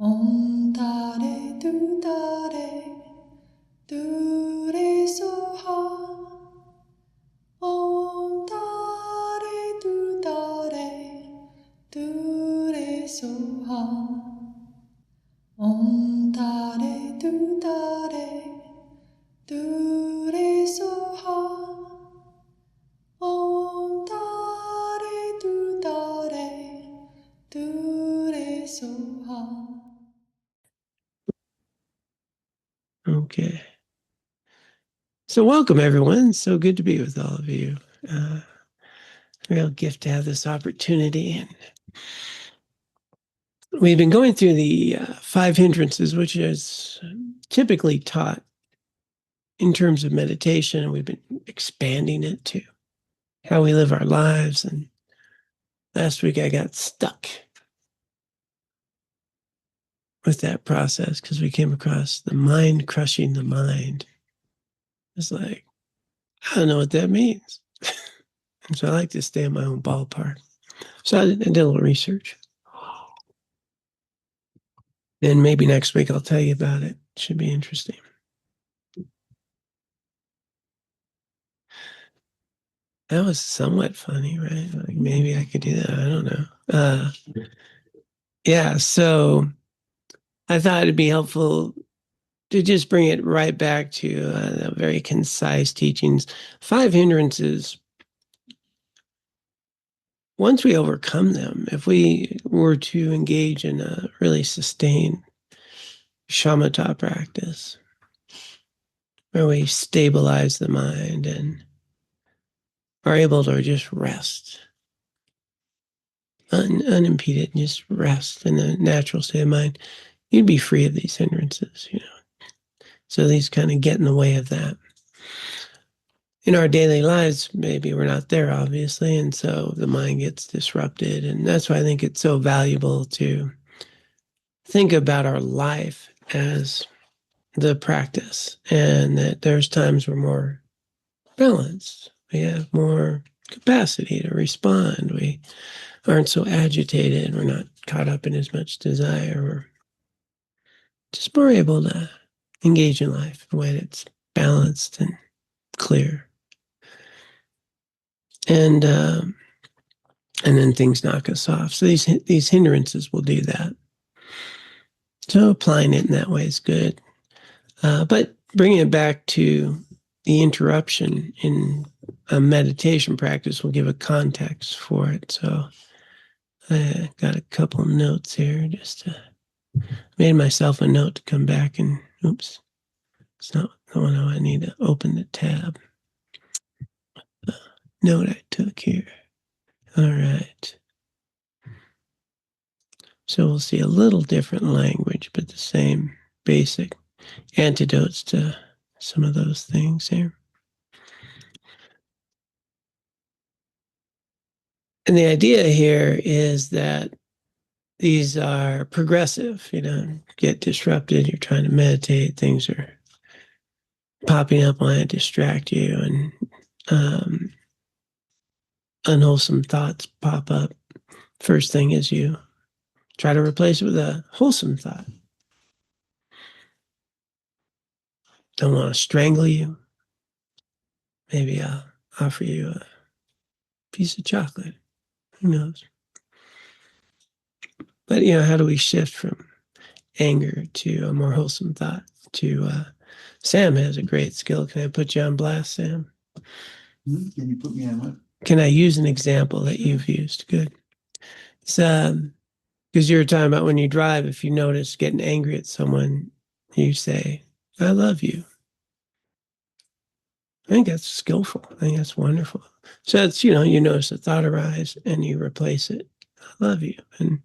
Om Tare Tu Tare Tu Re Soha. Om Tare Tu Tare Tu Re Soha. Om Tare Tu Tare Tu Re Soha. Om Tare Tu Tare Tu Re Soha. Okay. So welcome, everyone. So good to be with all of you. Real gift to have this opportunity. And we've been going through the 5 hindrances, which is typically taught in terms of meditation, and we've been expanding it to how we live our lives. And last week I got stuck with that process because we came across the mind crushing the mind. It's like, I don't know what that means. And so I like to stay in my own ballpark. So I did a little research. And maybe next week I'll tell you about it. Should be interesting. That was somewhat funny, right? Like maybe I could do that. I don't know. Yeah, so I thought it'd be helpful to just bring it right back to the very concise teachings. 5 hindrances, once we overcome them, if we were to engage in a really sustained shamatha practice, where we stabilize the mind and are able to just rest, unimpeded, just rest in the natural state of mind, you'd be free of these hindrances, So these kind of get in the way of that. In our daily lives, maybe we're not there, obviously, and so the mind gets disrupted. And that's why I think it's so valuable to think about our life as the practice, and that there's times we're more balanced. We have more capacity to respond. We aren't so agitated. We're not caught up in as much desire. We're just more able to engage in life in a way that's balanced and clear. And then things knock us off. So these hindrances will do that. So applying it in that way is good. But bringing it back to the interruption in a meditation practice will give a context for it. So I got a couple notes here. Just made myself a note to come back and, oops, it's not the one I need to open the tab. Note I took here. All right. So we'll see a little different language, but the same basic antidotes to some of those things here. And the idea here is that these are progressive, get disrupted, you're trying to meditate, things are popping up on it, distract you, and unwholesome thoughts pop up. First thing is you try to replace it with a wholesome thought. Don't want to strangle you. Maybe I'll offer you a piece of chocolate. Who knows? But, how do we shift from anger to a more wholesome thought? Sam has a great skill. Can I put you on blast, Sam? Can you put me on what? Can I use an example that you've used? Good. Because you were talking about when you drive, if you notice getting angry at someone, you say, I love you. I think that's skillful. I think that's wonderful. So it's, you notice a thought arise and you replace it. I love you. And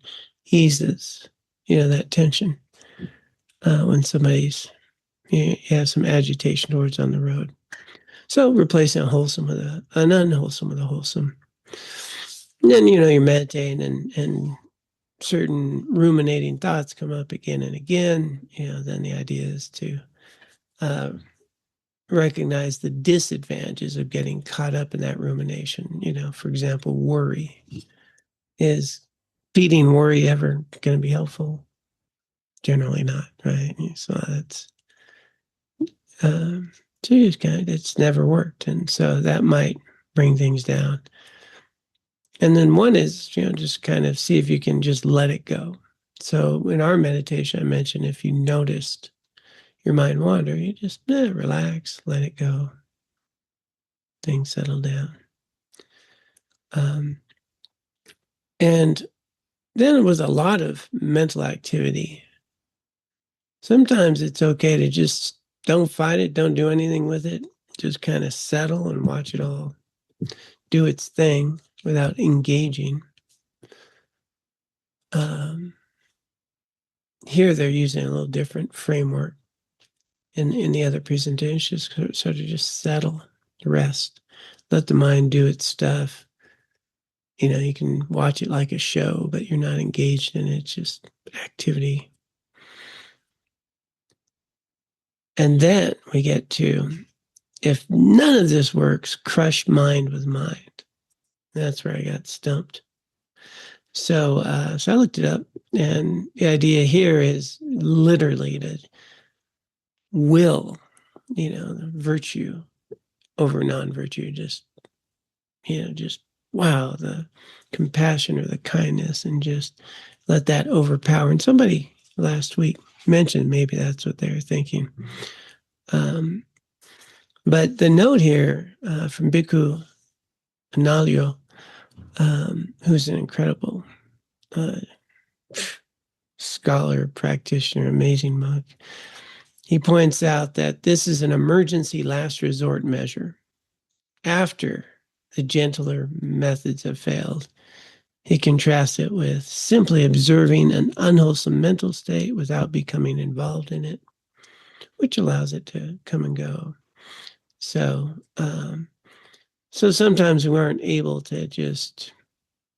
eases, that tension when somebody's, you have some agitation towards on the road. So replacing a wholesome with an unwholesome with a wholesome. And then, you're meditating and certain ruminating thoughts come up again and again. Then the idea is to recognize the disadvantages of getting caught up in that rumination. For example, worry. Is feeding worry ever going to be helpful? generally not, right? So that's so you just kind of, it's never worked, and so that might bring things down. And then one is, just kind of see if you can just let it go. So in our meditation, I mentioned if you noticed your mind wander, you just relax, let it go, things settle down. And then it was a lot of mental activity. Sometimes it's okay to just don't fight it, don't do anything with it, just kind of settle and watch it all do its thing without engaging. Here they're using a little different framework. In the other presentations, sort of just settle, rest, let the mind do its stuff. You can watch it like a show, but you're not engaged in it. It's just activity. And then we get to, if none of this works, crush mind with mind. That's where I got stumped. So I looked it up, and the idea here is literally to will, the virtue over non-virtue, just wow, the compassion or the kindness, and just let that overpower. And somebody last week mentioned maybe that's what they were thinking. But the note here from Bhikkhu Analyo, who's an incredible scholar, practitioner, amazing monk, he points out that this is an emergency last resort measure. After the gentler methods have failed, he contrasts it with simply observing an unwholesome mental state without becoming involved in it, which allows it to come and go. So, so sometimes we aren't able to just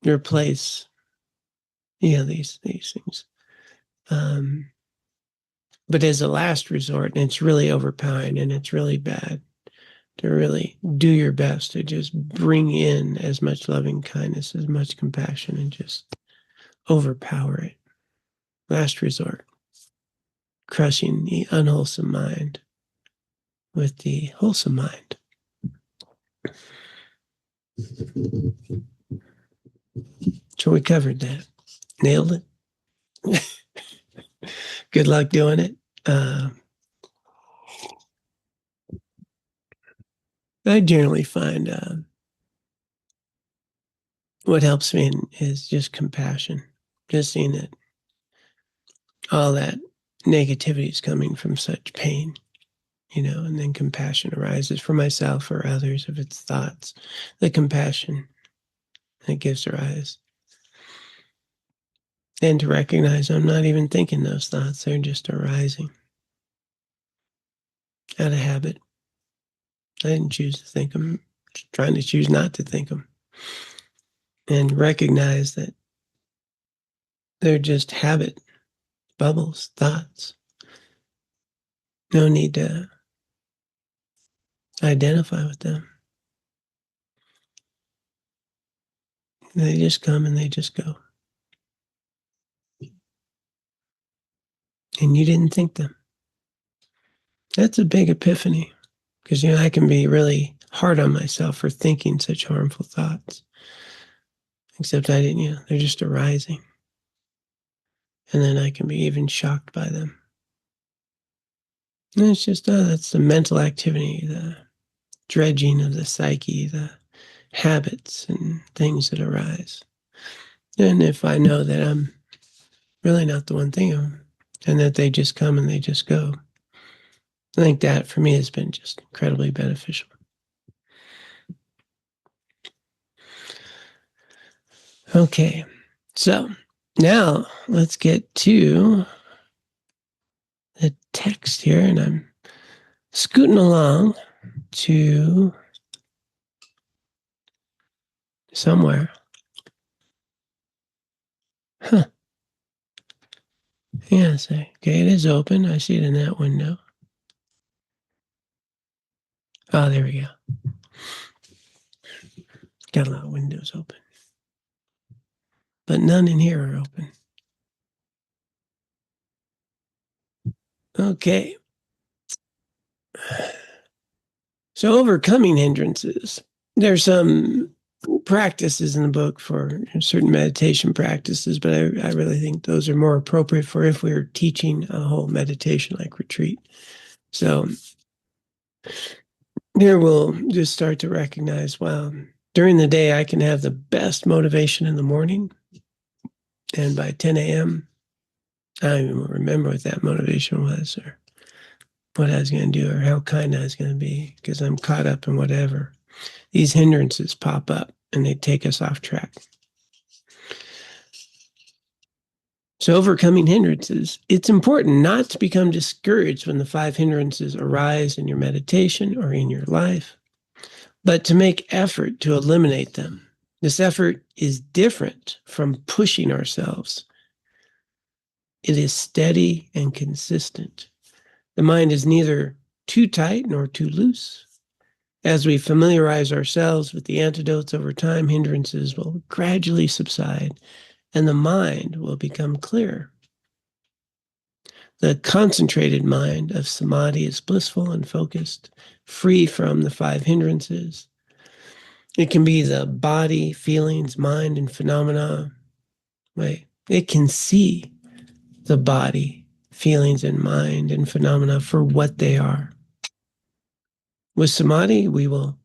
replace, these things. But as a last resort, and it's really overpowering and it's really bad, to really do your best to just bring in as much loving kindness, as much compassion, and just overpower it. Last resort, crushing the unwholesome mind with the wholesome mind. So we covered that. Nailed it. Good luck doing it. I generally find what helps me is just compassion. Just seeing that all that negativity is coming from such pain, and then compassion arises for myself or others if it's thoughts. The compassion that gives rise. And to recognize I'm not even thinking those thoughts, they're just arising out of habit. I didn't choose to think them, just trying to choose not to think them. And recognize that they're just habit, bubbles, thoughts. No need to identify with them. They just come and they just go. And you didn't think them. That's a big epiphany, because I can be really hard on myself for thinking such harmful thoughts. Except I didn't, they're just arising. And then I can be even shocked by them. And it's just, that's the mental activity, the dredging of the psyche, the habits and things that arise. And if I know that I'm really not the one thinking of them, and that they just come and they just go, I think that for me has been just incredibly beneficial. Okay, so now let's get to the text here, and I'm scooting along to somewhere. Huh. Yes, okay, it is open. I see it in that window. Oh, there we go. Got a lot of windows open. But none in here are open. Okay. So overcoming hindrances. There's some practices in the book for certain meditation practices, but I really think those are more appropriate for if we were teaching a whole meditation like retreat. So here we'll just start to recognize, wow, during the day I can have the best motivation in the morning. And by 10 a.m., I don't even remember what that motivation was or what I was going to do or how kind I was going to be because I'm caught up in whatever. These hindrances pop up and they take us off track. So overcoming hindrances, it's important not to become discouraged when the 5 hindrances arise in your meditation or in your life, but to make effort to eliminate them. This effort is different from pushing ourselves. It is steady and consistent. The mind is neither too tight nor too loose. As we familiarize ourselves with the antidotes over time, hindrances will gradually subside and the mind will become clear. The concentrated mind of samadhi is blissful and focused, free from the 5 hindrances. It can be the body, feelings, mind, and phenomena. Right? It can see the body, feelings, and mind and phenomena for what they are. With samadhi, we will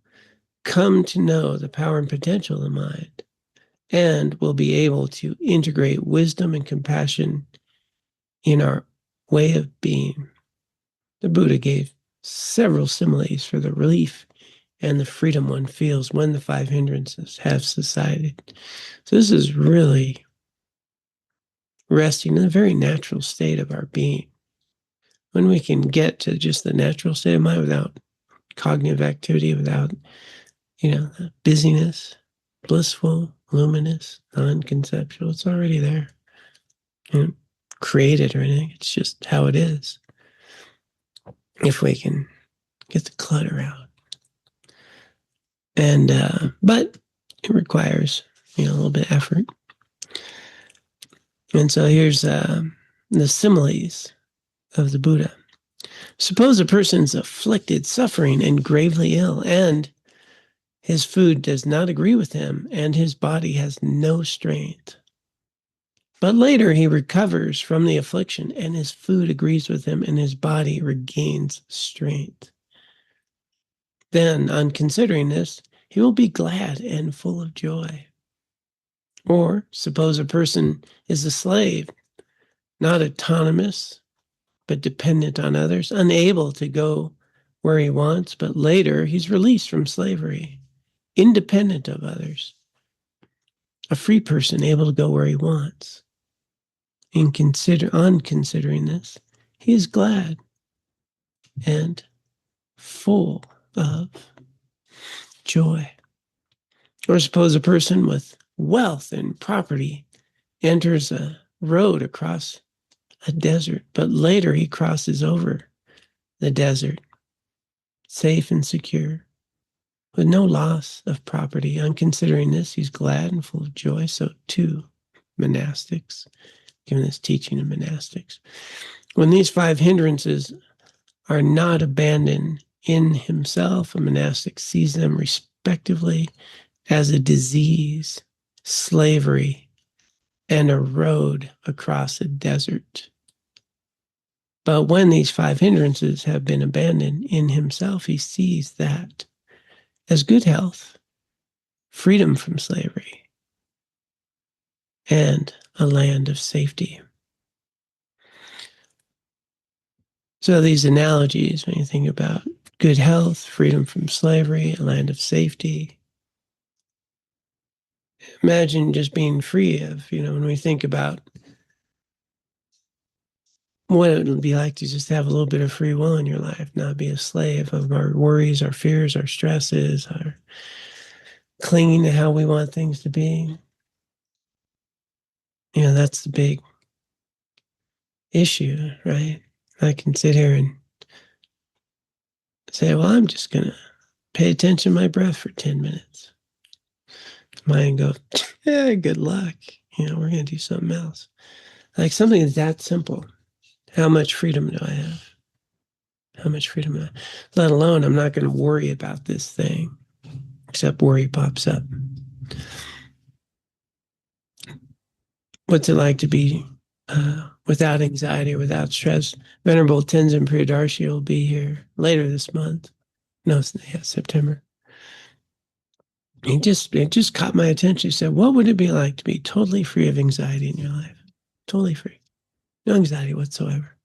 come to know the power and potential of the mind and will be able to integrate wisdom and compassion in our way of being. The Buddha gave several similes for the relief and the freedom one feels when the 5 hindrances have subsided. So this is really resting in a very natural state of our being. When we can get to just the natural state of mind without cognitive activity, without, busyness, blissful, luminous, non-conceptual, it's already there. You know, created or anything. It's just how it is. If we can get the clutter out. And but it requires a little bit of effort. And so here's the similes of the Buddha. Suppose a person's afflicted, suffering, and gravely ill, and his food does not agree with him, and his body has no strength. But later he recovers from the affliction, and his food agrees with him, and his body regains strength. Then, on considering this, he will be glad and full of joy. Or suppose a person is a slave, not autonomous, but dependent on others, unable to go where he wants, but later he's released from slavery, independent of others, a free person able to go where he wants. On considering this, he is glad and full of joy. Or suppose a person with wealth and property enters a road across a desert, but later he crosses over the desert, safe and secure, with no loss of property. On considering this, he's glad and full of joy. So too, monastics, given this teaching of monastics. When these 5 hindrances are not abandoned in himself, a monastic sees them respectively as a disease, slavery, and a road across a desert. But when these 5 hindrances have been abandoned in himself, he sees that as good health, freedom from slavery, and a land of safety. So these analogies, when you think about good health, freedom from slavery, a land of safety, imagine just being free of, when we think about what it would be like to just have a little bit of free will in your life, not be a slave of our worries, our fears, our stresses, our clinging to how we want things to be. That's the big issue, right? I can sit here and say, well, I'm just going to pay attention to my breath for 10 minutes. Mind goes, good luck. We're going to do something else. Like something that's that simple How much freedom do I have? How much freedom do I have? Let alone, I'm not going to worry about this thing, except worry pops up. What's it like to be without anxiety, without stress? Venerable Tenzin Priyadarshi will be here later this month. No, yeah, September. It just caught my attention. He said, what would it be like to be totally free of anxiety in your life? Totally free. No anxiety whatsoever.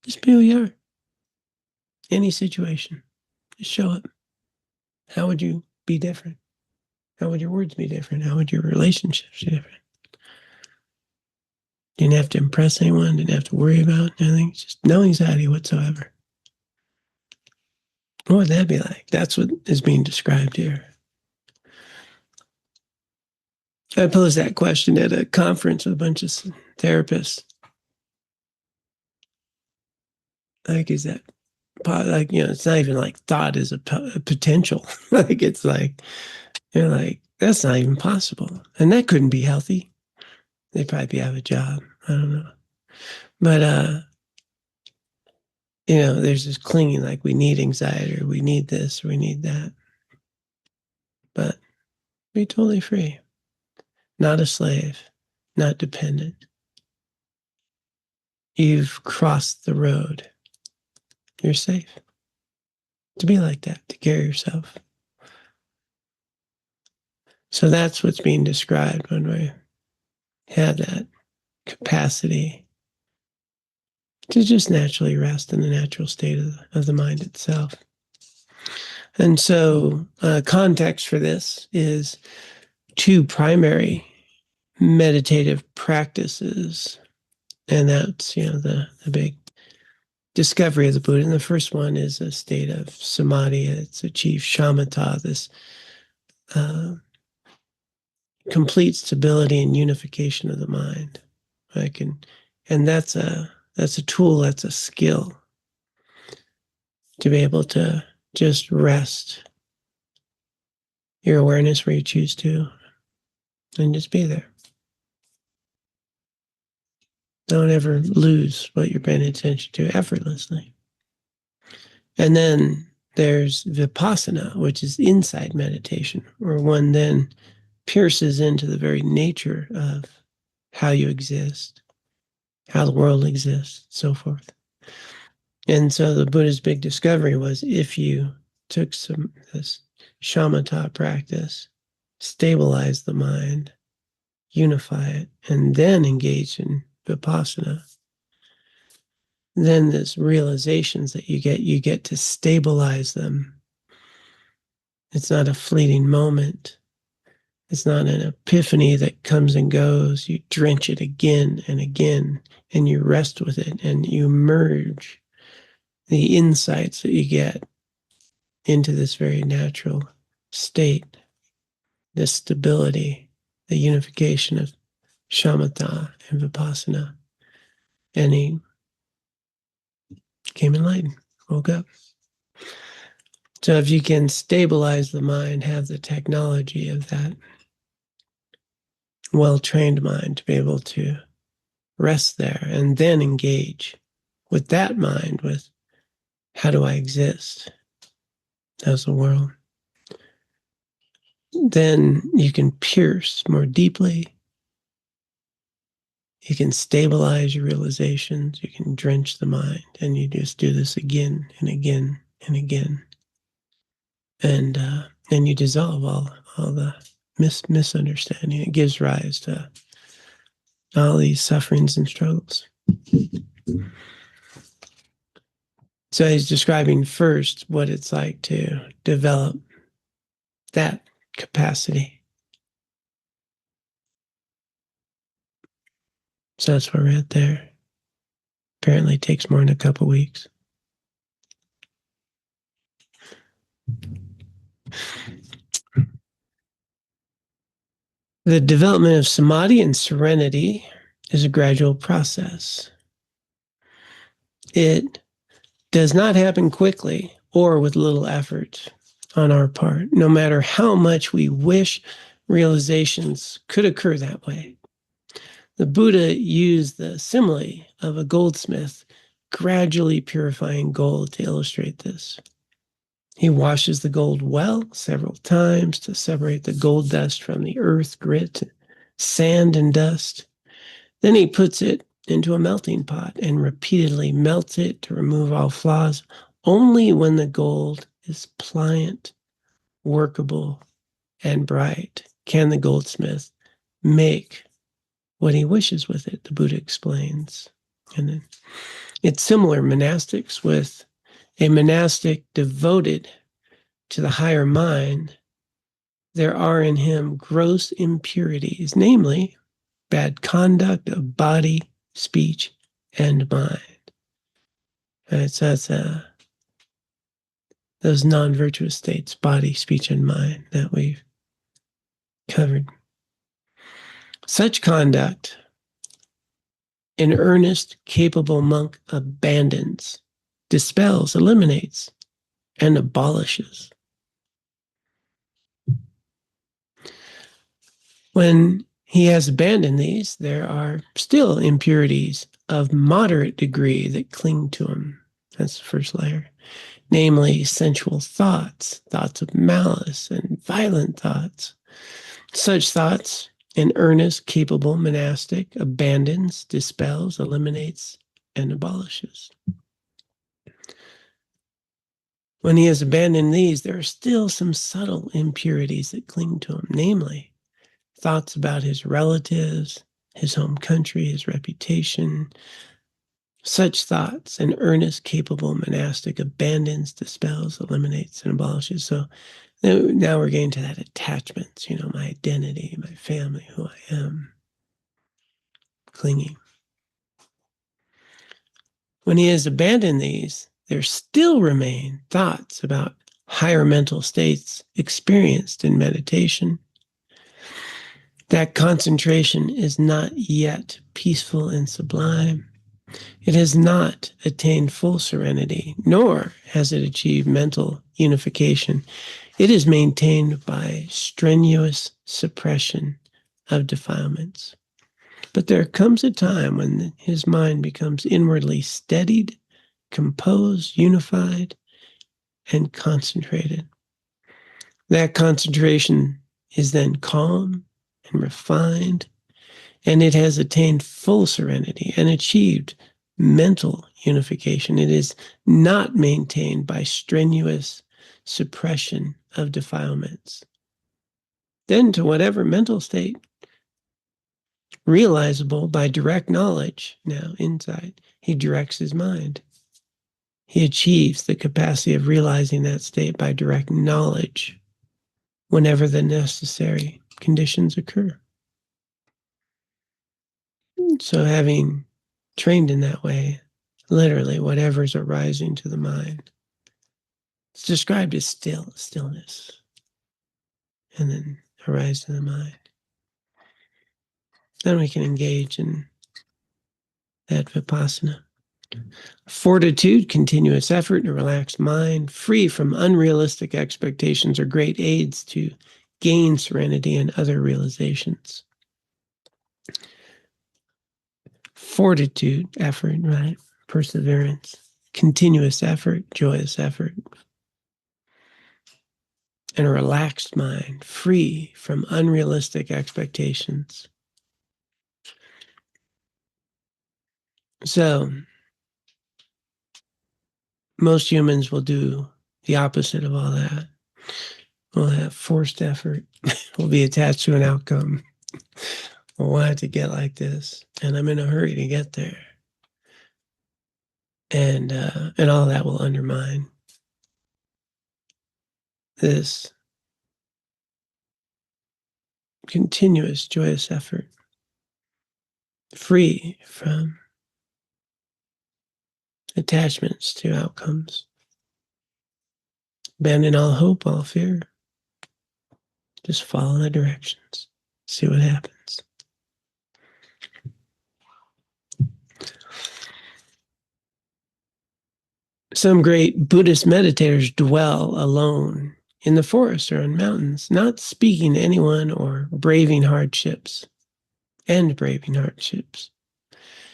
Just be who you are. Any situation. Just show up. How would you be different? How would your words be different? How would your relationships be different? Didn't have to impress anyone, didn't have to worry about anything. Just no anxiety whatsoever. What would that be like? That's what is being described here. I posed that question at a conference with a bunch of therapists. Like, is that, like, it's not even like thought is a potential. Like, it's like, you're like, that's not even possible. And that couldn't be healthy. They'd probably have a job. I don't know. But, there's this clinging, like we need anxiety, or we need this, or we need that. But be totally free. Not a slave, not dependent. You've crossed the road. You're safe. To be like that, to carry yourself. So that's what's being described when we have that capacity to just naturally rest in the natural state of the mind itself. And so context for this is two primary meditative practices. And that's, the big discovery of the Buddha. And the first one is a state of samadhi. It's achieved shamatha, this complete stability and unification of the mind. And that's a tool, that's a skill to be able to just rest your awareness where you choose to and just be there. Don't ever lose what you're paying attention to effortlessly. And then there's vipassana, which is insight meditation, where one then pierces into the very nature of how you exist, how the world exists, so forth. And so the Buddha's big discovery was if you took this shamatha practice, stabilize the mind, unify it, and then engage in vipassana, then this realizations that you get to stabilize them. It's not a fleeting moment. It's not an epiphany that comes and goes. You drench it again and again, and you rest with it, and you merge the insights that you get into this very natural state, this stability, the unification of shamatha and vipassana. And he became enlightened, woke up. So if you can stabilize the mind, have the technology of that well-trained mind to be able to rest there and then engage with that mind with how do I exist as a world, then you can pierce more deeply. You can stabilize your realizations. You can drench the mind, and you just do this again and again and again. And you dissolve all the misunderstanding. It gives rise to all these sufferings and struggles. So he's describing first what it's like to develop that capacity. So that's where we're at there. Apparently it takes more than a couple weeks. The development of samadhi and serenity is a gradual process. It does not happen quickly or with little effort on our part, no matter how much we wish realizations could occur that way. The Buddha used the simile of a goldsmith gradually purifying gold to illustrate this. He washes the gold well several times to separate the gold dust from the earth, grit, sand, and dust. Then he puts it into a melting pot and repeatedly melts it to remove all flaws. Only when the gold is pliant, workable, and bright can the goldsmith make what he wishes with it, the Buddha explains. And then it's similar monastics with a monastic devoted to the higher mind. There are in him gross impurities, namely bad conduct of body, speech, and mind. Right, so that's those non-virtuous states, body, speech, and mind, that we've covered. Such conduct an earnest, capable monk abandons, dispels, eliminates, and abolishes. When he has abandoned these, there are still impurities of moderate degree that cling to him. That's the first layer. Namely, sensual thoughts, thoughts of malice, and violent thoughts. Such thoughts, an earnest, capable monastic abandons, dispels, eliminates, and abolishes. When he has abandoned these, there are still some subtle impurities that cling to him, namely, thoughts about his relatives, his home country, his reputation. Such thoughts, an earnest, capable monastic abandons, dispels, eliminates, and abolishes. So now we're getting to that attachment, my identity, my family, who I am, clinging. When he has abandoned these, there still remain thoughts about higher mental states experienced in meditation. That concentration is not yet peaceful and sublime. It has not attained full serenity, nor has it achieved mental unification. It is maintained by strenuous suppression of defilements. But there comes a time when his mind becomes inwardly steadied, composed, unified, and concentrated. That concentration is then calm and refined, and it has attained full serenity and achieved mental unification. It is not maintained by strenuous suppression of defilements. Then, to whatever mental state realizable by direct knowledge, now insight, he directs his mind. He achieves the capacity of realizing that state by direct knowledge whenever the necessary conditions occur. So having trained in that way, literally whatever's arising to the mind, it's described as stillness, and then arise to the mind. Then we can engage in that vipassana. Fortitude, continuous effort, and a relaxed mind, free from unrealistic expectations, are great aids to gain serenity and other realizations. Fortitude, effort, right? Perseverance, continuous effort, joyous effort, and a relaxed mind, free from unrealistic expectations. So, most humans will do the opposite of all that. We'll have forced effort. We'll be attached to an outcome. We'll want it to get like this, and I'm in a hurry to get there. And all that will undermine this continuous joyous effort, free from attachments to outcomes. Abandon all hope, all fear. Just follow the directions. See what happens. Some great Buddhist meditators dwell alone in the forest or on mountains, not speaking to anyone or braving hardships. and braving hardships.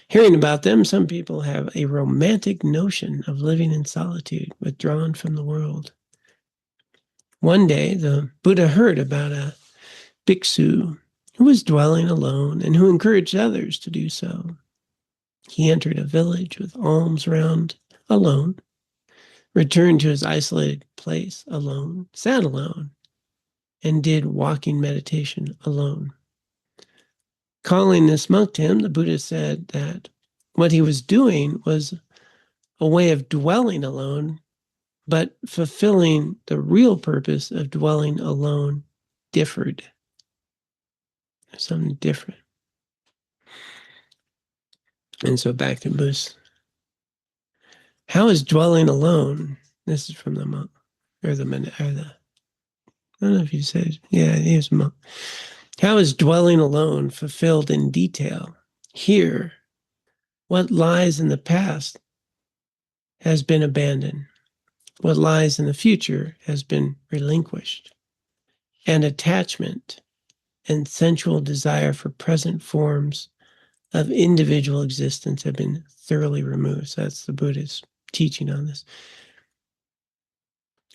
Hearing about them, some people have a romantic notion of living in solitude, withdrawn from the world. One day, the Buddha heard about a bhiksu who was dwelling alone and who encouraged others to do so. He entered a village with alms round alone, returned to his isolated place alone, sat alone, and did walking meditation alone. Calling this monk to him, the Buddha said that what he was doing was a way of dwelling alone, but fulfilling the real purpose of dwelling alone differed. There's something different. And so back to Buddhist. How is dwelling alone? This is from the monk, or the I don't know if you said, yeah, he was a monk. How is dwelling alone fulfilled in detail? Here, what lies in the past has been abandoned. What lies in the future has been relinquished. And attachment and sensual desire for present forms of individual existence have been thoroughly removed. So that's the Buddha's teaching on this.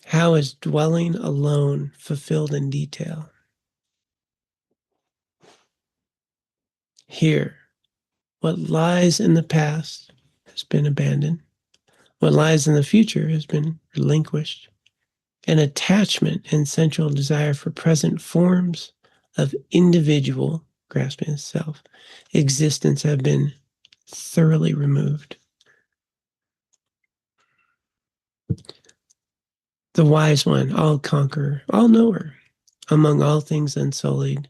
How is dwelling alone fulfilled in detail? Here, what lies in the past has been abandoned. What lies in the future has been relinquished. And attachment and sensual desire for present forms of individual, grasping the self, existence have been thoroughly removed. The wise one, all conqueror, all knower, among all things unsullied,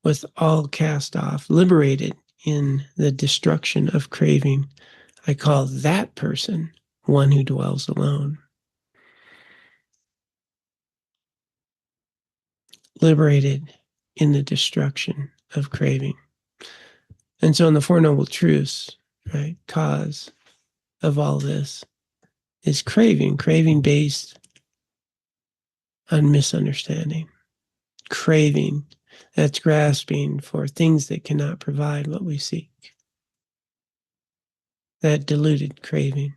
with all cast off, liberated in the destruction of craving, I call that person one who dwells alone. Liberated in the destruction of craving. And so in the Four Noble Truths, right, cause of all this is craving based on misunderstanding. Craving, that's grasping for things that cannot provide what we seek. That deluded craving.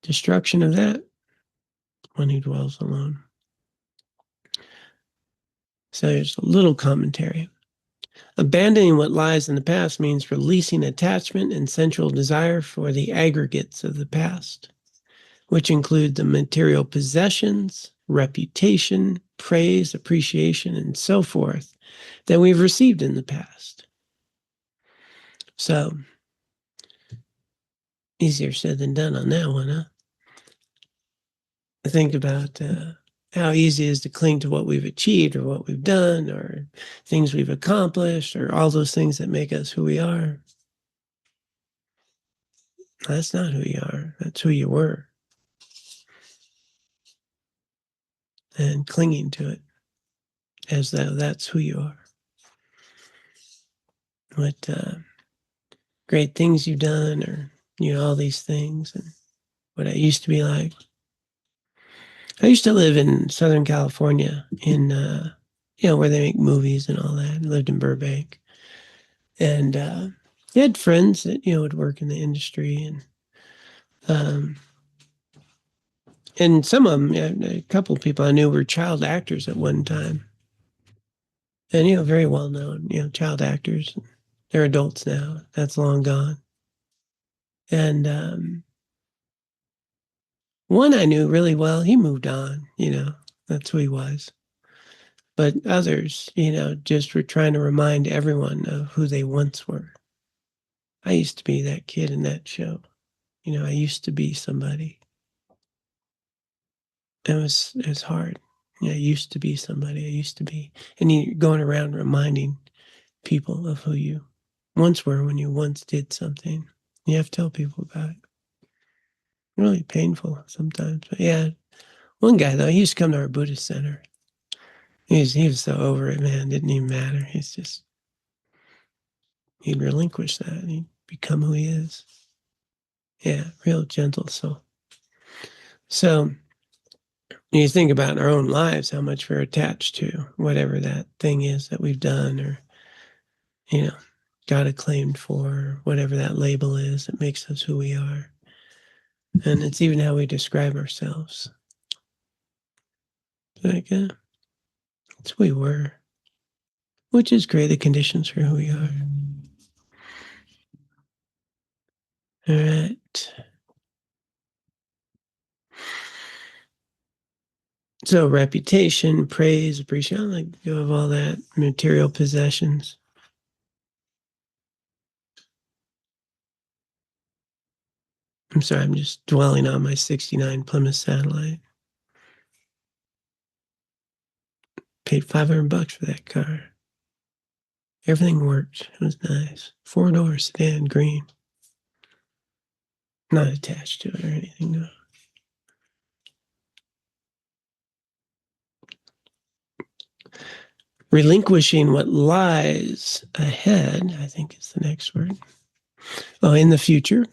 Destruction of that, one who dwells alone. So there's a little commentary. Abandoning what lies in the past means releasing attachment and sensual desire for the aggregates of the past, which include the material possessions, reputation, praise, appreciation, and so forth that we've received in the past. So, easier said than done on that one, huh? Think about how easy it is to cling to what we've achieved or what we've done or things we've accomplished or all those things that make us who we are. That's not who you are. That's who you were. And clinging to it as though that's who you are. What great things you've done or, all these things and what I used to be like. I used to live in Southern California in, where they make movies and all that. I lived in Burbank. And I had friends that, would work in the industry and some of them, a couple of people I knew were child actors at one time. And, very well known, child actors. They're adults now. That's long gone. And one I knew really well, he moved on, that's who he was. But others, just were trying to remind everyone of who they once were. I used to be that kid in that show. I used to be somebody. It was hard. I used to be somebody. I used to be. And you're going around reminding people of who you once were when you once did something. You have to tell people about it. Really painful sometimes. But yeah, one guy, though, he used to come to our Buddhist center. He was so over it, man. It didn't even matter. He'd relinquish that. And he'd become who he is. Yeah, real gentle soul. So You think about in our own lives how much we're attached to whatever that thing is that we've done or, got acclaimed for, whatever that label is that makes us who we are. And it's even how we describe ourselves. Like, it's who we were, which is create the conditions for who we are. All right. So reputation, praise, appreciation, like go of all that, material possessions. I'm sorry, I'm just dwelling on my 69 Plymouth Satellite. Paid $500 for that car. Everything worked. It was nice. 4-door sedan, green. Not attached to it or anything, no. Relinquishing what lies ahead, I think is the next word. Oh, in the future,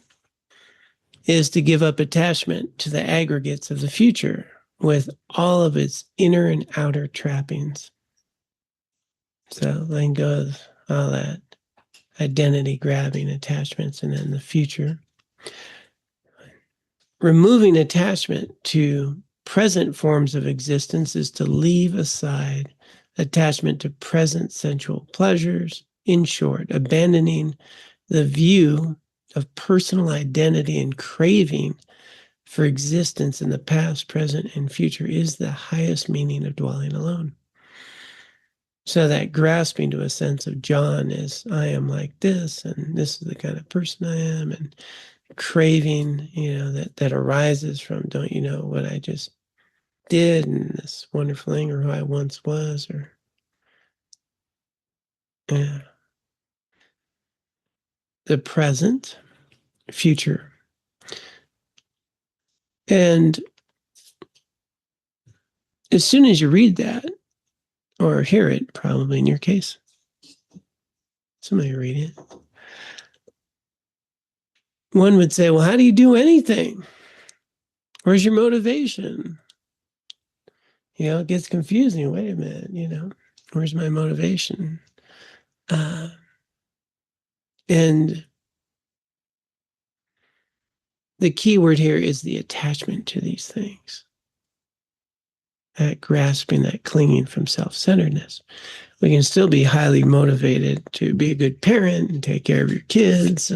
is to give up attachment to the aggregates of the future with all of its inner and outer trappings. So letting go of all that identity grabbing attachments and then the future. Removing attachment to present forms of existence is to leave aside attachment to present sensual pleasures. In short, abandoning the view of personal identity and craving for existence in the past, present, and future is the highest meaning of dwelling alone. So that grasping to a sense of John is, I am like this, and this is the kind of person I am, and craving, that arises from, don't you know what I just did, and this wonderful thing, or who I once was, or the present, future. And as soon as you read that, or hear it, probably in your case, somebody read it, one would say, well, how do you do anything? Where's your motivation? It gets confusing. Wait a minute, where's my motivation? And the key word here is the attachment to these things. That grasping, that clinging from self-centeredness. We can still be highly motivated to be a good parent and take care of your kids.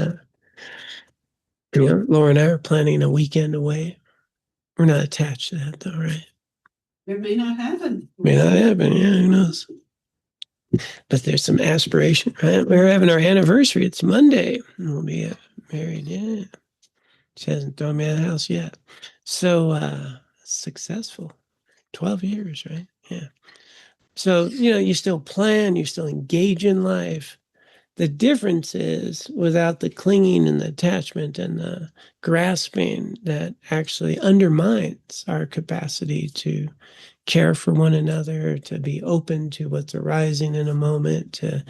Laura and I are planning a weekend away. We're not attached to that, though, right? It may not happen. May not happen. Yeah, who knows? But there's some aspiration, right? We're having our anniversary. It's Monday. We'll be married. Yeah. She hasn't thrown me out of the house yet. So successful. 12 years, right? Yeah. So, you still plan, you still engage in life. The difference is without the clinging and the attachment and the grasping that actually undermines our capacity to care for one another, to be open to what's arising in a moment, to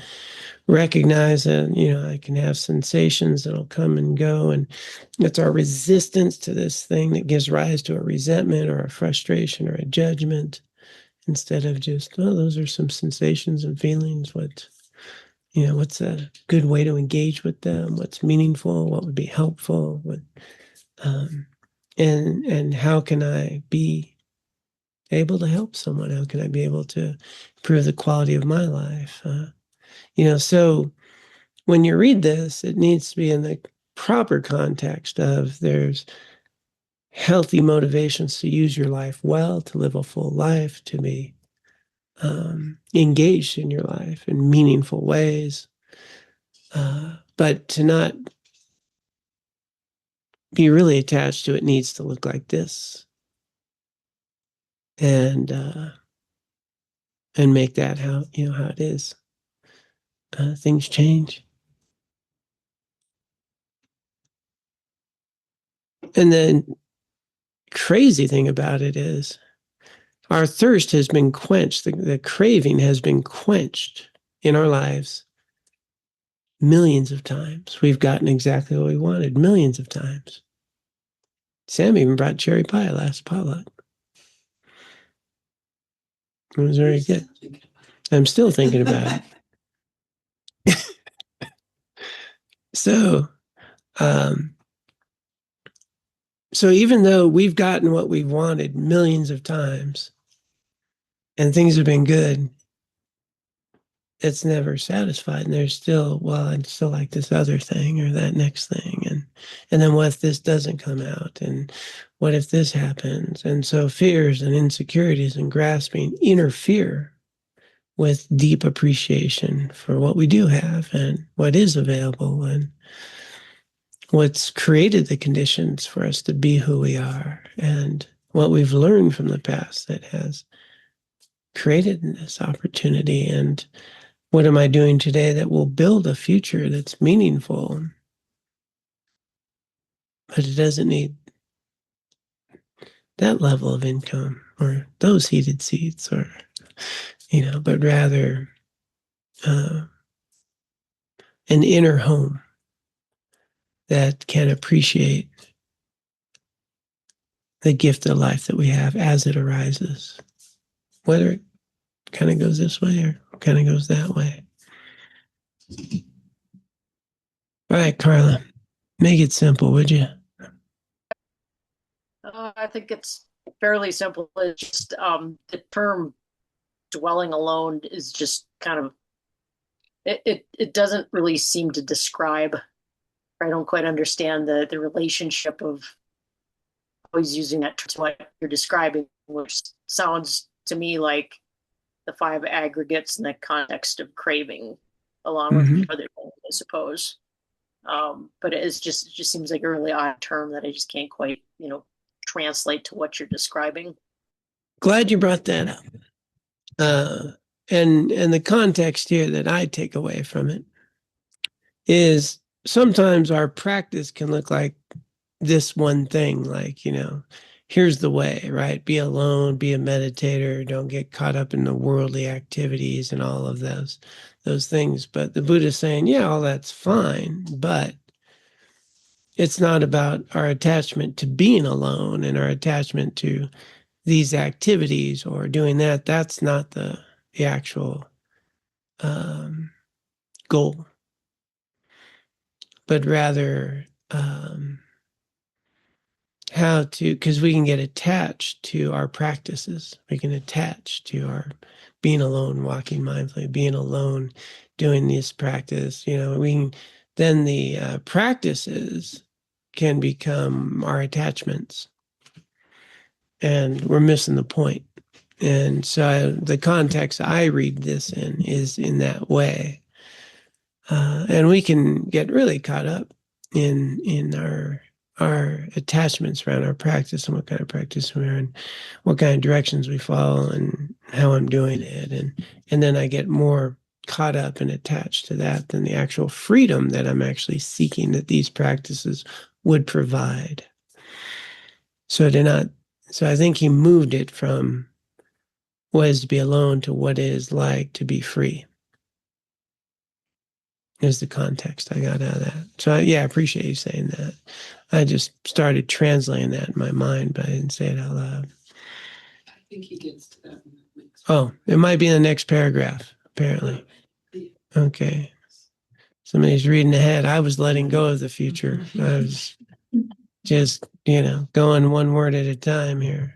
recognize that, I can have sensations that'll come and go. And it's our resistance to this thing that gives rise to a resentment or a frustration or a judgment instead of just, oh, those are some sensations and feelings. What's a good way to engage with them? What's meaningful? What would be helpful? And how can I be able to help someone? How can I be able to improve the quality of my life? So when you read this, it needs to be in the proper context of there's healthy motivations to use your life well, to live a full life, to be engaged in your life in meaningful ways, but to not be really attached to it needs to look like this, and make that how it is. Things change, and then crazy thing about it is our thirst has been quenched. The craving has been quenched in our lives millions of times. We've gotten exactly what we wanted millions of times. Sam even brought cherry pie last potluck. It was very good. I'm still thinking about it. So, so even though we've gotten what we've wanted millions of times and things have been good, it's never satisfied. And there's still, well, I'd still like this other thing or that next thing. And then what if this doesn't come out? And what if this happens? And so fears and insecurities and grasping interfere with deep appreciation for what we do have and what is available and what's created the conditions for us to be who we are and what we've learned from the past that has created this opportunity. And what am I doing today that will build a future that's meaningful? But it doesn't need that level of income or those heated seats or, but rather an inner home that can appreciate the gift of life that we have as it arises, whether it kind of goes this way or kind of goes that way. All right, Carla, make it simple, would you? I think it's fairly simple. It's just the term dwelling alone is just kind of it doesn't really seem to describe. I don't quite understand the relationship of always using that to what you're describing, which sounds to me like the five aggregates in the context of craving, along with the other things, I suppose. But it just seems like a really odd term that I just can't quite, translate to what you're describing. Glad you brought that up. And the context here that I take away from it is sometimes our practice can look like this one thing, like, here's the way, right? Be alone, be a meditator, don't get caught up in the worldly activities and all of those things. But the Buddha's saying, yeah, all that's fine, but it's not about our attachment to being alone and our attachment to these activities or doing that. That's not the actual goal, but rather how to, because we can get attached to our practices. We can attach to our being alone, walking mindfully, being alone, doing this practice. Then the practices can become our attachments, and we're missing the point. And so the context I read this in is in that way. And we can get really caught up in our attachments around our practice and what kind of practice we're in, what kind of directions we follow and how I'm doing it. And then I get more caught up and attached to that than the actual freedom that I'm actually seeking that these practices would provide. So I think he moved it from what is to be alone to what it is like to be free. Is the context I got out of that. So I appreciate you saying that. I just started translating that in my mind, but I didn't say it out loud. I think he gets to that in the next. Oh, it might be in the next paragraph, apparently. Okay. Somebody's reading ahead. I was letting go of the future. I was just, going one word at a time here.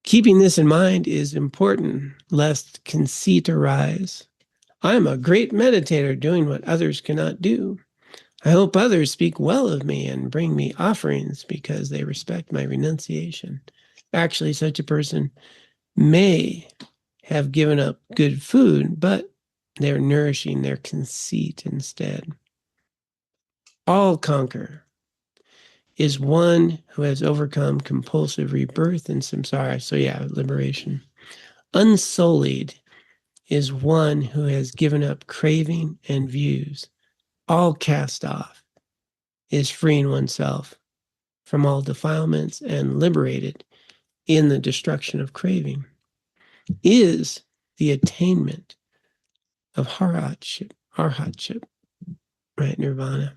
Keeping this in mind is important, lest conceit arise. I am a great meditator doing what others cannot do. I hope others speak well of me and bring me offerings because they respect my renunciation. Actually, such a person may have given up good food, but they're nourishing their conceit instead. All conquer is one who has overcome compulsive rebirth and samsara. So liberation. Unsullied is one who has given up craving and views. All cast off is freeing oneself from all defilements and liberated in the destruction of craving. Is the attainment of arhatship, right, nirvana.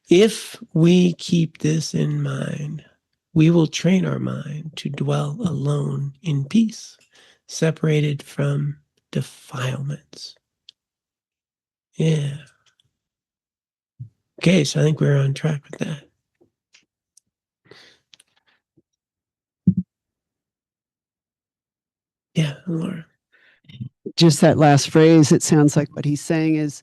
If we keep this in mind, we will train our mind to dwell alone in peace, separated from defilements. Yeah. Okay, so I think we're on track with that. Yeah, Laura. Just that last phrase, it sounds like what he's saying is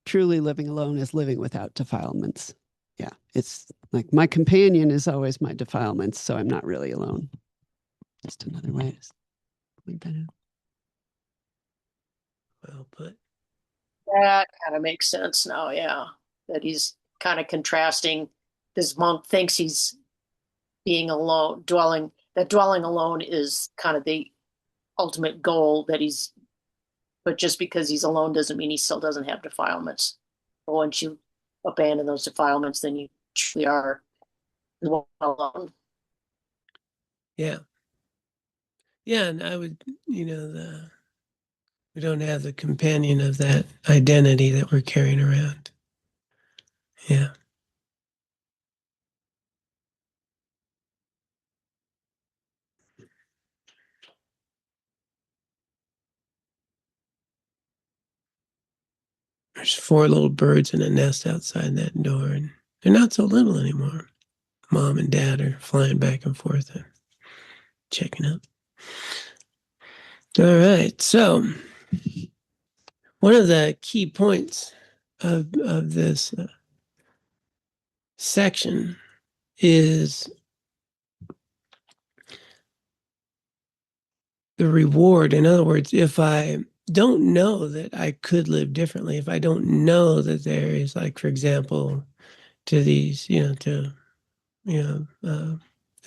truly living alone is living without defilements. Yeah, it's like my companion is always my defilements, so I'm not really alone. Just another way to point that out. Well put. That kind of makes sense now, yeah. That he's kind of contrasting. This monk thinks he's being alone, dwelling alone is kind of the ultimate goal that he's, but just because he's alone doesn't mean he still doesn't have defilements. But once you abandon those defilements, then you truly are alone. Yeah. Yeah, and I would, we don't have the companion of that identity that we're carrying around. Yeah. There's 4 little birds in a nest outside that door, and they're not so little anymore. Mom and Dad are flying back and forth and checking up. All right, so one of the key points of this section is the reward. In other words, if I don't know that I could live differently, if I don't know that there is, like, for example, to these, a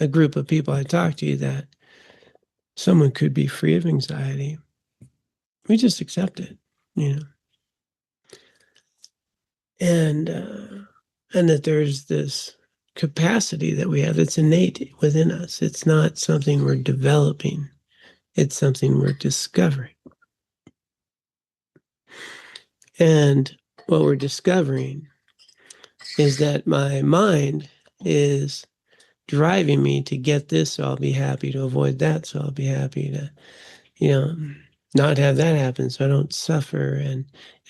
group of people I talk to, that someone could be free of anxiety, we just accept it, and that there's this capacity that we have that's innate within us. It's not something we're developing. It's something we're discovering. And what we're discovering is that my mind is driving me to get this, so I'll be happy, to avoid that, so I'll be happy, to, not have that happen so I don't suffer,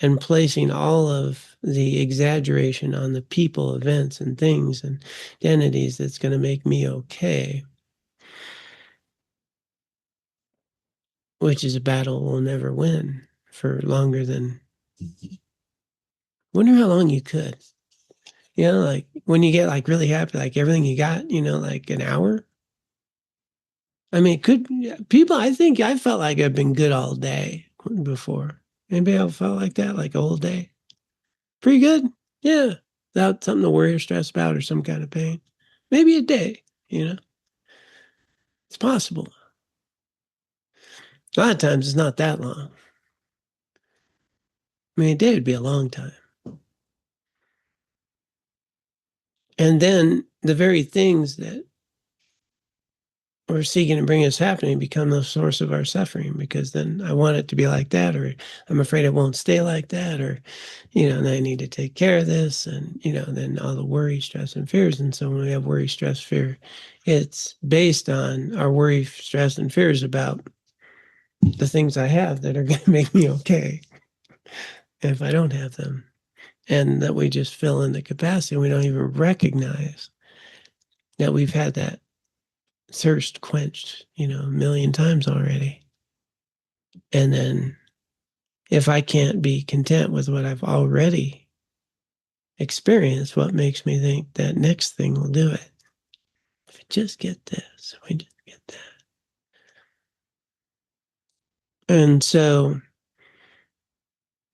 and placing all of the exaggeration on the people, events, and things and identities that's going to make me okay, which is a battle we'll never win for longer than... Wonder how long you could. Like when you get like really happy, like everything you got, like an hour. I mean, people, I think I felt like I've been good all day before. Anybody else felt like that, like a whole day? Pretty good. Yeah. Without something to worry or stress about or some kind of pain. Maybe a day, It's possible. A lot of times it's not that long. I mean, a day would be a long time. And then the very things that we're seeking to bring us happening become the source of our suffering, because then I want it to be like that, or I'm afraid it won't stay like that, or, and I need to take care of this, and, then all the worry, stress, and fears. And so when we have worry, stress, fear, it's based on our worry, stress, and fears about the things I have that are going to make me okay if I don't have them. And that we just fill in the capacity. We don't even recognize that we've had that thirst quenched, a million times already. And then if I can't be content with what I've already experienced, what makes me think that next thing will do it? If we just get this, we just get that. And so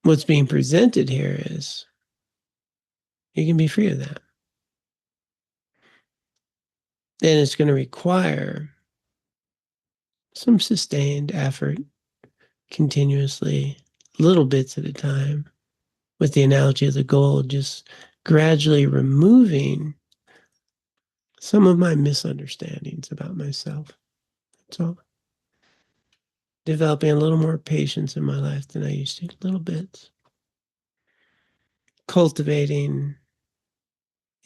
what's being presented here is you can be free of that. And it's going to require some sustained effort, continuously, little bits at a time, with the analogy of the gold, just gradually removing some of my misunderstandings about myself. That's all. Developing a little more patience in my life than I used to, little bits. Cultivating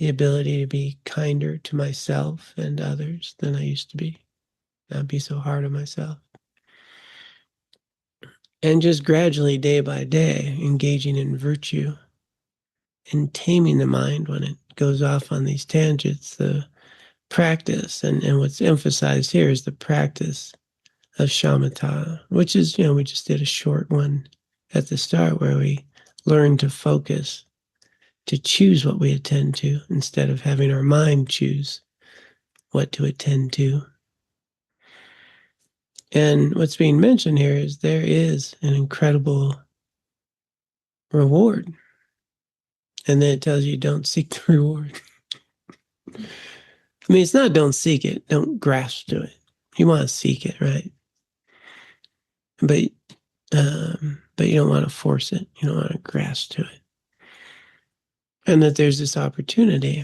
the ability to be kinder to myself and others than I used to be, not be so hard on myself. And just gradually, day by day, engaging in virtue and taming the mind when it goes off on these tangents, the practice, and what's emphasized here is the practice of shamatha, which is, we just did a short one at the start where we learn to focus, to choose what we attend to instead of having our mind choose what to attend to. And what's being mentioned here is there is an incredible reward. And then it tells you don't seek the reward. I mean, it's not don't seek it, don't grasp to it. You want to seek it, right? But you don't want to force it. You don't want to grasp to it. And that there's this opportunity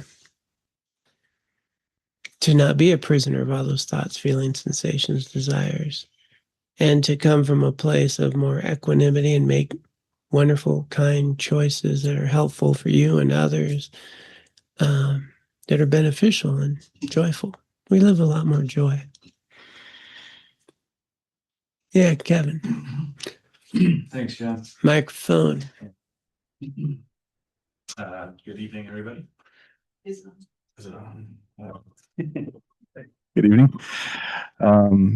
to not be a prisoner of all those thoughts, feelings, sensations, desires, and to come from a place of more equanimity and make wonderful, kind choices that are helpful for you and others, that are beneficial and joyful. We live a lot more joy. Yeah, Kevin. Thanks, John. Microphone. Good evening, everybody. Is Is it on? Good evening.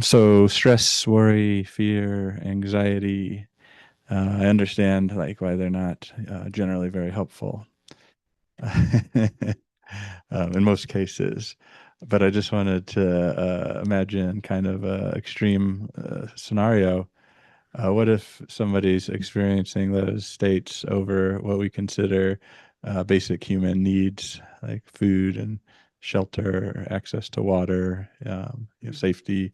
So stress, worry, fear, anxiety, I understand why they're not generally very helpful in most cases. But I just wanted to imagine kind of an extreme scenario. What if somebody's experiencing those states over what we consider basic human needs, like food and shelter, access to water, safety?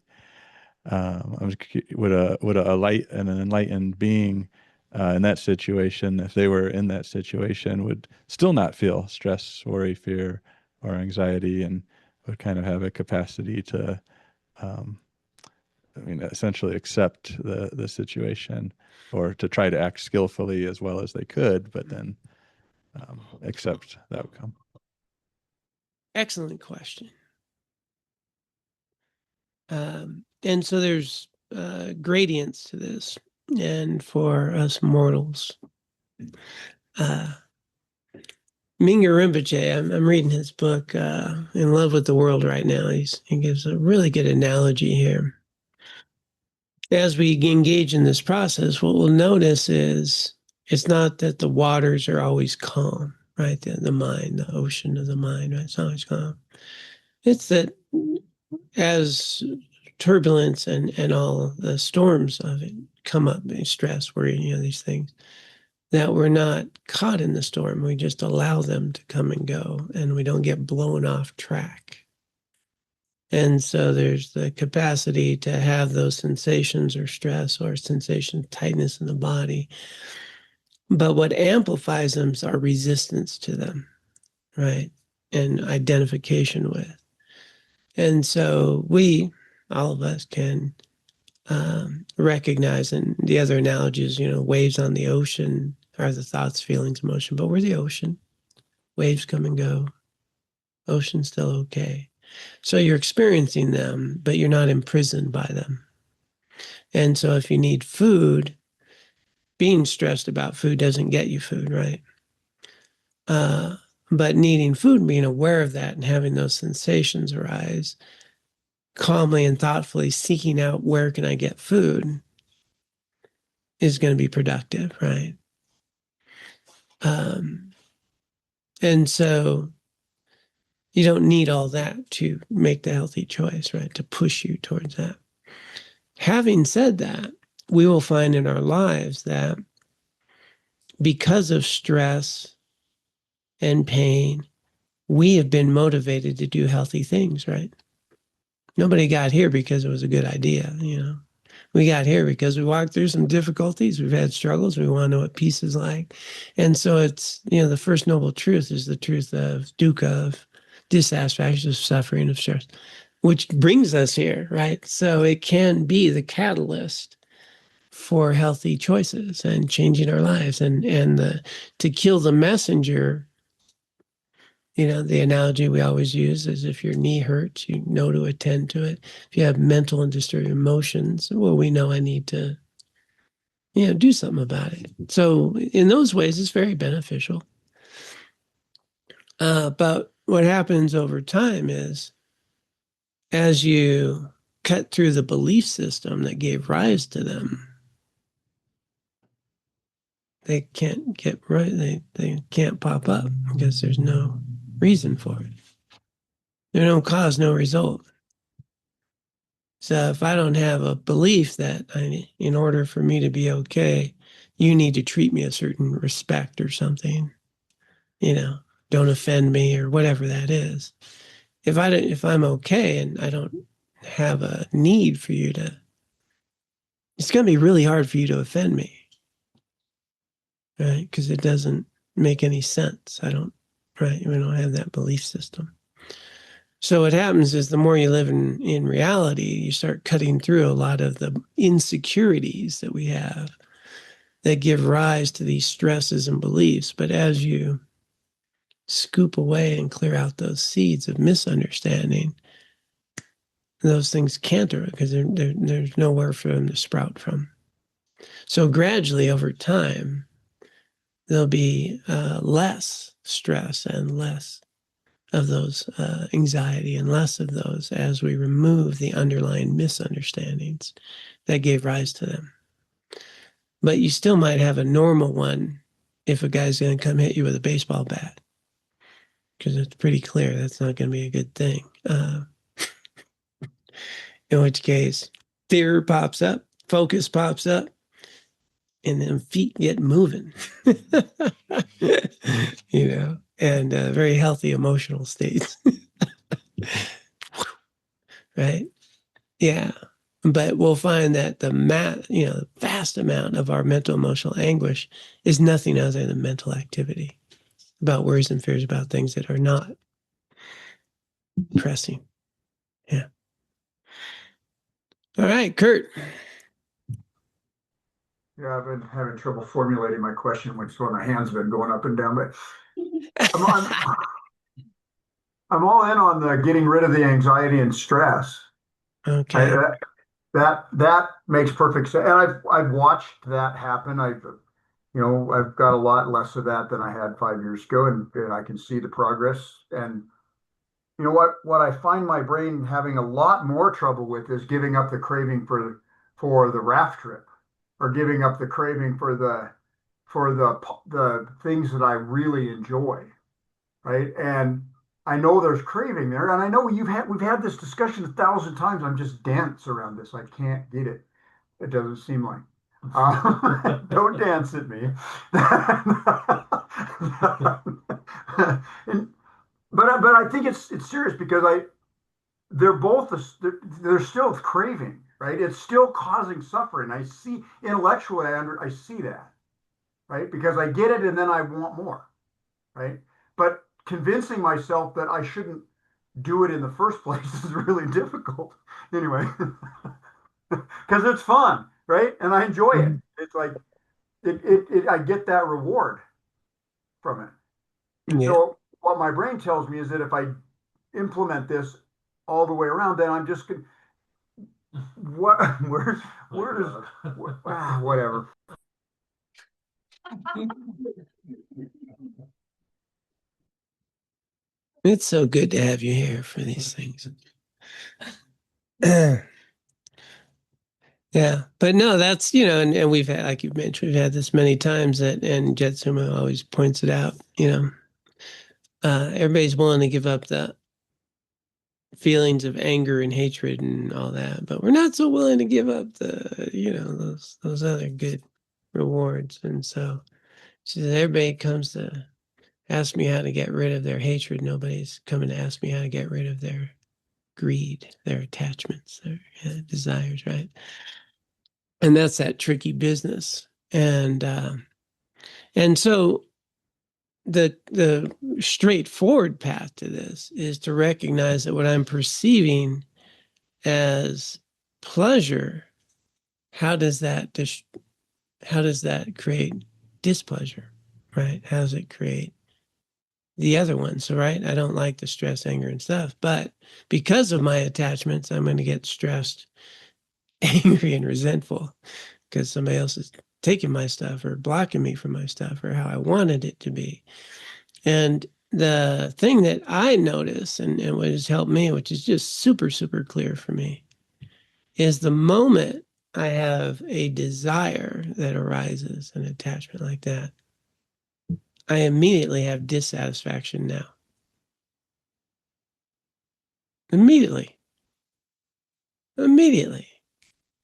Would a light and an enlightened being in that situation, if they were in that situation, would still not feel stress, worry, fear, or anxiety, and would kind of have a capacity to essentially accept the situation, or to try to act skillfully as well as they could, but then accept the outcome. Excellent question. And so there's gradients to this. And for us mortals, Mingyur Rinpoche, I'm reading his book, In Love with the World right now. He gives a really good analogy here. As we engage in this process, what we'll notice is it's not that the waters are always calm, right? The mind, the ocean of the mind, right? It's always calm. It's that as turbulence and all the storms of it come up, stress, worry, these things, that we're not caught in the storm. We just allow them to come and go, and we don't get blown off track. And so there's the capacity to have those sensations or stress or sensation of tightness in the body. But what amplifies them is our resistance to them, right? And identification with. And so we, all of us, can recognize, and the other analogy is, waves on the ocean are the thoughts, feelings, emotion, but we're the ocean. Waves come and go. Ocean's still okay. So you're experiencing them, but you're not imprisoned by them. And so if you need food, being stressed about food doesn't get you food, right? But needing food, being aware of that and having those sensations arise, calmly and thoughtfully seeking out where can I get food is going to be productive, right? And so you don't need all that to make the healthy choice, right? To push you towards that. Having said that, we will find in our lives that because of stress and pain, we have been motivated to do healthy things, right? Nobody got here because it was a good idea, We got here because we walked through some difficulties. We've had struggles. We want to know what peace is like. And so it's, the first noble truth is the truth of dukkha, of dissatisfaction, of suffering, of stress, which brings us here, right? So it can be the catalyst for healthy choices and changing our lives. And to kill the messenger The analogy we always use is if your knee hurts, you know to attend to it. If you have mental and disturbed emotions, well, we know I need to, do something about it. So in those ways, it's very beneficial. But what happens over time is as you cut through the belief system that gave rise to them, they can't get right. They can't pop up because there's no reason for it. There's no cause, no result. So if I don't have a belief that in order for me to be okay, you need to treat me a certain respect or something, don't offend me or whatever that is. If I'm okay and I don't have a need for you to, it's going to be really hard for you to offend me, right? Because it doesn't make any sense. We don't have that belief system. So what happens is the more you live in reality, you start cutting through a lot of the insecurities that we have that give rise to these stresses and beliefs. But as you scoop away and clear out those seeds of misunderstanding, those things canter because there's nowhere for them to sprout from. So gradually over time, there'll be less stress and less of those anxiety and less of those as we remove the underlying misunderstandings that gave rise to them. But you still might have a normal one if a guy's going to come hit you with a baseball bat, because it's pretty clear that's not going to be a good thing. In which case, fear pops up, focus pops up, and then feet get moving, and very healthy emotional states. Right? Yeah. But we'll find that the vast amount of our mental emotional anguish is nothing other than mental activity about worries and fears about things that are not pressing. Yeah. All right, Kurt. Yeah, I've been having trouble formulating my question, which is why my hand's been going up and down. But I'm all in on the getting rid of the anxiety and stress. Okay. That makes perfect sense, and I've watched that happen. I've got a lot less of that than I had 5 years ago, and I can see the progress. And you know what I find my brain having a lot more trouble with is giving up the craving for the raft trip, or giving up the craving for the things that I really enjoy, right? And I know there's craving there, and I know we've had this discussion 1,000 times. I'm just dense around this. I can't get it. It doesn't seem like. Don't dance at me. But I think it's serious because they're both they're still craving, right? It's still causing suffering. I see intellectually, I see that, right? Because I get it and then I want more, right? But convincing myself that I shouldn't do it in the first place is really difficult. Anyway, because it's fun, right? And I enjoy it. It's like I get that reward from it. Yeah. So what my brain tells me is that if I implement this all the way around, then I'm just gonna where does whatever. It's so good to have you here for these things. Yeah, but no, that's, and we've had, like you've mentioned, we've had this many times and Jetsuma always points it out, everybody's willing to give up the feelings of anger and hatred and all that, but we're not so willing to give up the, those other good rewards. And so she says, everybody comes to ask me how to get rid of their hatred. Nobody's coming to ask me how to get rid of their greed, their attachments, their desires, right? And that's that tricky business. And so the straightforward path to this is to recognize that what I'm perceiving as pleasure, how does that create displeasure, right? How does it create the other ones, right? I don't like the stress, anger, and stuff. But because of my attachments, I'm going to get stressed, angry, and resentful because somebody else is taking my stuff or blocking me from my stuff or how I wanted it to be. And the thing that I notice and what has helped me, which is just super, super clear for me, is the moment I have a desire that arises, an attachment like that, I immediately have dissatisfaction now. Immediately.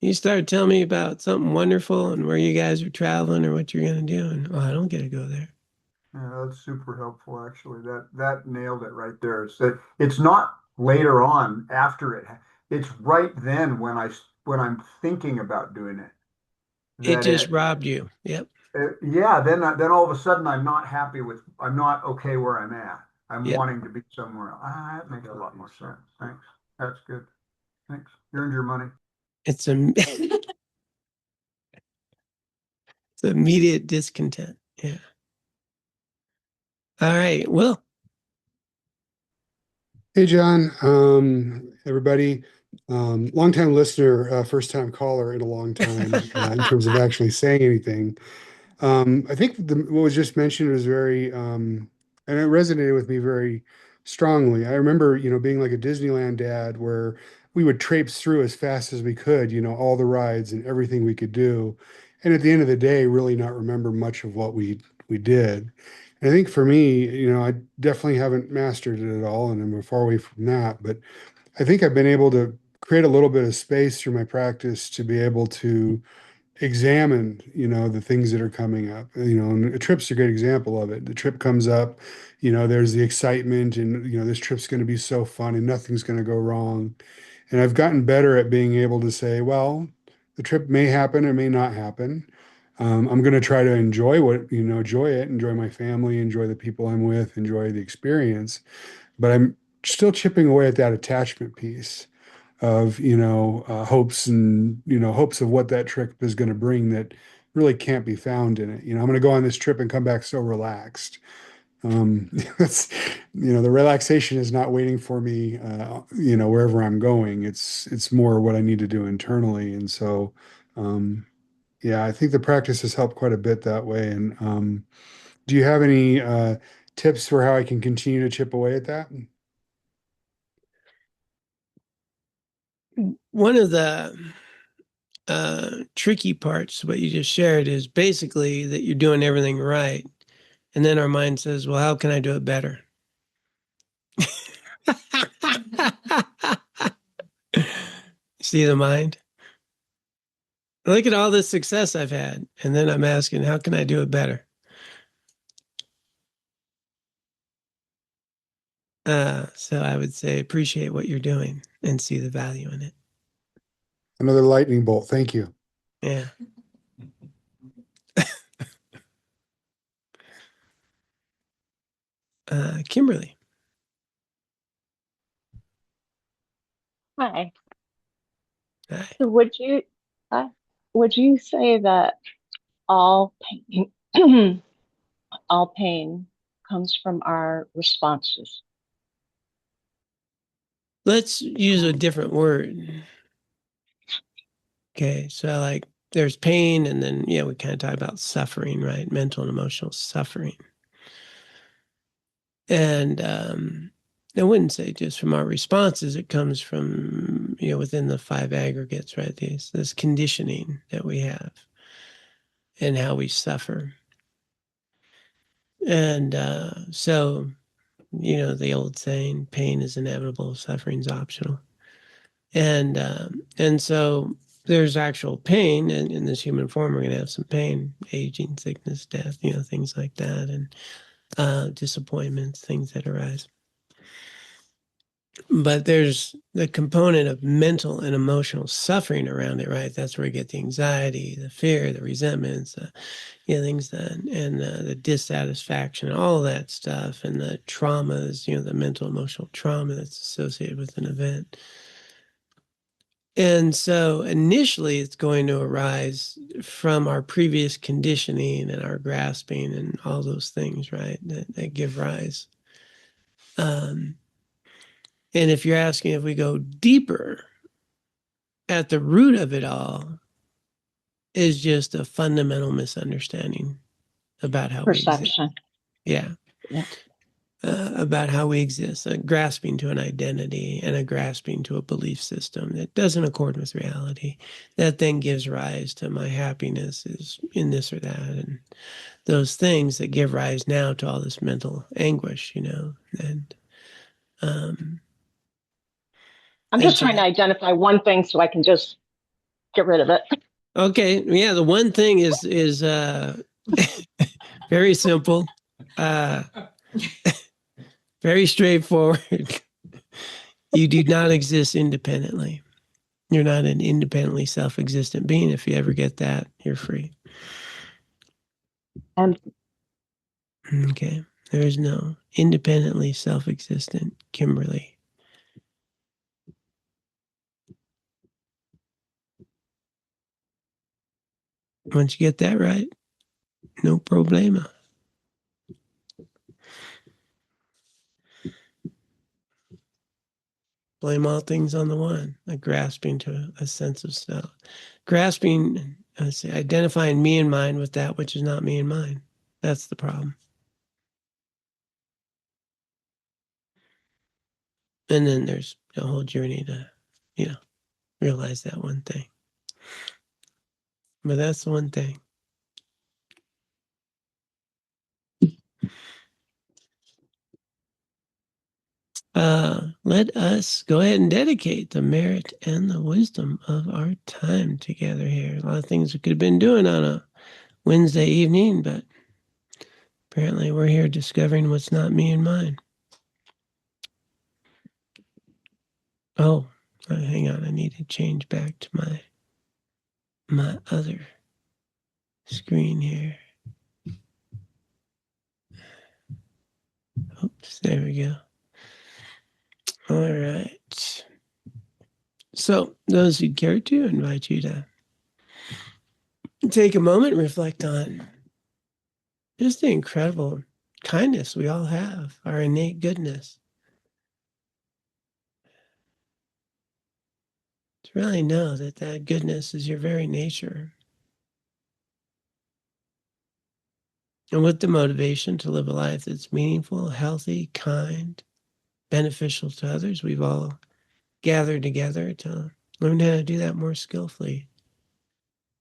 You start telling me about something wonderful and where you guys are traveling or what you're going to do, and I don't get to go there. Yeah, that's super helpful, actually. That nailed it right there. It's not later on after it. It's right then when I'm thinking about doing it It that just robbed you. Yep. yeah, then all of a sudden I'm not okay where I'm at. I'm Yep. wanting to be somewhere else. That makes a lot more sense. Thanks. That's good. Thanks. You earned your money. It's it's immediate discontent. Yeah. All right. Well, Hey, John, everybody, longtime listener, first time caller in a long time, in terms of actually saying anything. I think what was just mentioned was very, and it resonated with me very strongly. I remember, being like a Disneyland dad where we would traipse through as fast as we could, all the rides and everything we could do. And at the end of the day, really not remember much of what we did. And I think for me, I definitely haven't mastered it at all, and I'm far away from that. But I think I've been able to create a little bit of space through my practice to be able to examine, the things that are coming up. And a trip's a great example of it. The trip comes up, there's the excitement, and this trip's going to be so fun, and nothing's going to go wrong. And I've gotten better at being able to say, well, the trip may happen, it may not happen. I'm going to try to enjoy it, enjoy my family, enjoy the people I'm with, enjoy the experience. But I'm still chipping away at that attachment piece of, hopes of what that trip is going to bring that really can't be found in it. I'm going to go on this trip and come back so relaxed. That's, the relaxation is not waiting for me, wherever I'm going. It's more what I need to do internally. And so, yeah, I think the practice has helped quite a bit that way. And do you have any tips for how I can continue to chip away at that? one of the tricky parts, what you just shared, is basically that you're doing everything right. And then our mind says, well, how can I do it better? See the mind? Look at all the success I've had. And then I'm asking, how can I do it better? So I would say appreciate what you're doing and see the value in it. Another lightning bolt. Thank you. Yeah. Kimberly. Hi. Hi. So would you say that all pain all pain comes from our responses? Let's use a different word. Okay, so like there's pain, and then we kind of talk about suffering, right? Mental and emotional suffering. And I wouldn't say just from our responses, it comes from, within the 5 aggregates, right? This conditioning that we have and how we suffer. And so, the old saying, pain is inevitable, suffering's optional. And so there's actual pain in this human form. We're going to have some pain, aging, sickness, death, things like that, and disappointments, things that arise. But there's the component of mental and emotional suffering around it, right? That's where we get the anxiety, the fear, the resentments, things that, and the dissatisfaction, all of that stuff, and the traumas, the mental, emotional trauma that's associated with an event. And so initially it's going to arise from our previous conditioning and our grasping and all those things, right? That give rise And if you're asking if we go deeper, at the root of it all is just a fundamental misunderstanding about how we exist. Perception. Yeah. Yeah. About how we exist, a grasping to an identity and a grasping to a belief system that doesn't accord with reality, that then gives rise to my happiness is in this or that, and those things that give rise now to all this mental anguish, and I'm and just so trying to identify one thing so I can just get rid of it. okay, yeah, the one thing is very simple, very straightforward. You do not exist independently. You're not an independently self-existent being. If you ever get that, you're free. Okay. There is no independently self-existent Kimberly. Once you get that right, no problema. Blame all things on the one, like grasping to a sense of self. Grasping, identifying me and mine with that which is not me and mine. That's the problem. And then there's a whole journey to, realize that one thing. But that's the one thing. Let us go ahead and dedicate the merit and the wisdom of our time together here. A lot of things we could have been doing on a Wednesday evening, but apparently we're here discovering what's not me and mine. Oh, hang on. I need to change back to my other screen here. Oops, there we go. All right. So those who'd care to, invite you to take a moment, reflect on just the incredible kindness we all have, our innate goodness. To really know that that goodness is your very nature. And with the motivation to live a life that's meaningful, healthy, kind, beneficial to others, we've all gathered together to learn how to do that more skillfully,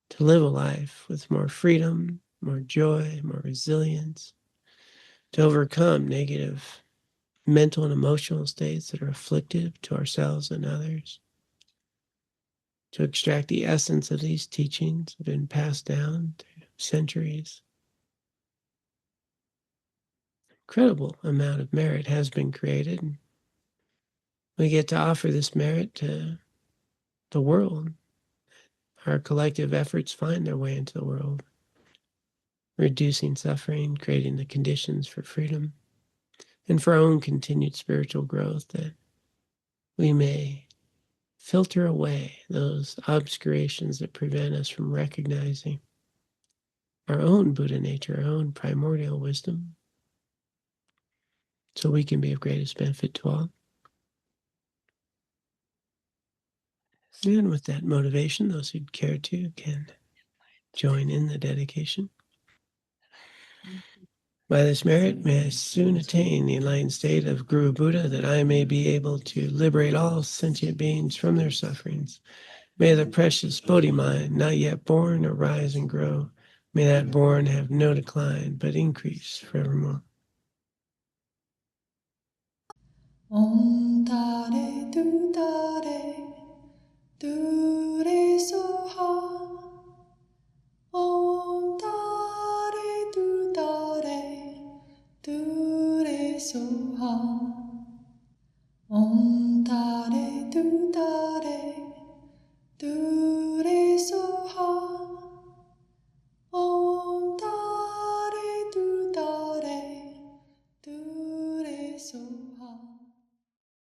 to live a life with more freedom, more joy, more resilience, to overcome negative mental and emotional states that are afflictive to ourselves and others, to extract the essence of these teachings that have been passed down through centuries. Incredible amount of merit has been created. And we get to offer this merit to the world. Our collective efforts find their way into the world, reducing suffering, creating the conditions for freedom, and for our own continued spiritual growth, that we may filter away those obscurations that prevent us from recognizing our own Buddha nature, our own primordial wisdom, so we can be of greatest benefit to all. And with that motivation, those who'd care to can join in the dedication. By this merit, may I soon attain the enlightened state of Guru Buddha, that I may be able to liberate all sentient beings from their sufferings. May the precious Bodhi mind, not yet born, arise and grow. May that born have no decline, but increase forevermore. Om Tare Tu Tare Tu Re Soha. Om Tare Tu Tare Tu Re Soha. Om